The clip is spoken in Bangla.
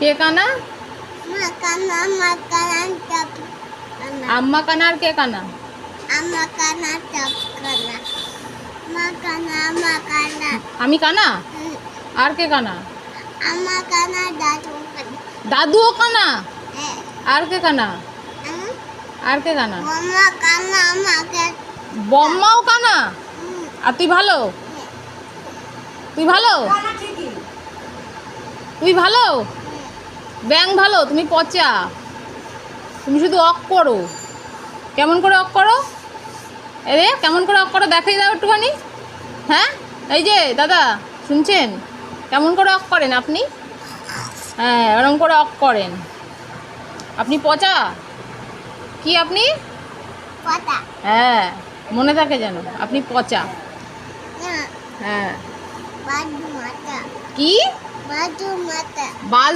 কে কানা? মা কানা, মা কানা, টপ কানা। আম্মা কানা আর কে কানা? আম্মা কানা, টপ কানা। মা কানা, মা কানা। আমি কানা? আর কে কানা? আম্মা কানা, দাদু কানা। দাদুও কানা? হ্যাঁ। আর কে কানা? আর কে কানা? মামা কানা, আমাকে। বম্মাও কানা? আর তুই ভালো? তুই ভালো? তুই ভালো? ব্যাং ভালো, তুমি পচা। তুমি শুধু অক করো। কেমন করে অক করো? এরে কেমন করে অক করো দেখাই দাও একটুখানি। হ্যাঁ, এই যে দাদা শুনছেন, কেমন করে অক করেন আপনি? হ্যাঁ, এরকম করে অক করেন। আপনি পচা? কি আপনি? পচা। হ্যাঁ, মনে থাকে যেন আপনি পচা। না, হ্যাঁ। বাজু মাথা। কি? বাজু মাথা। বাল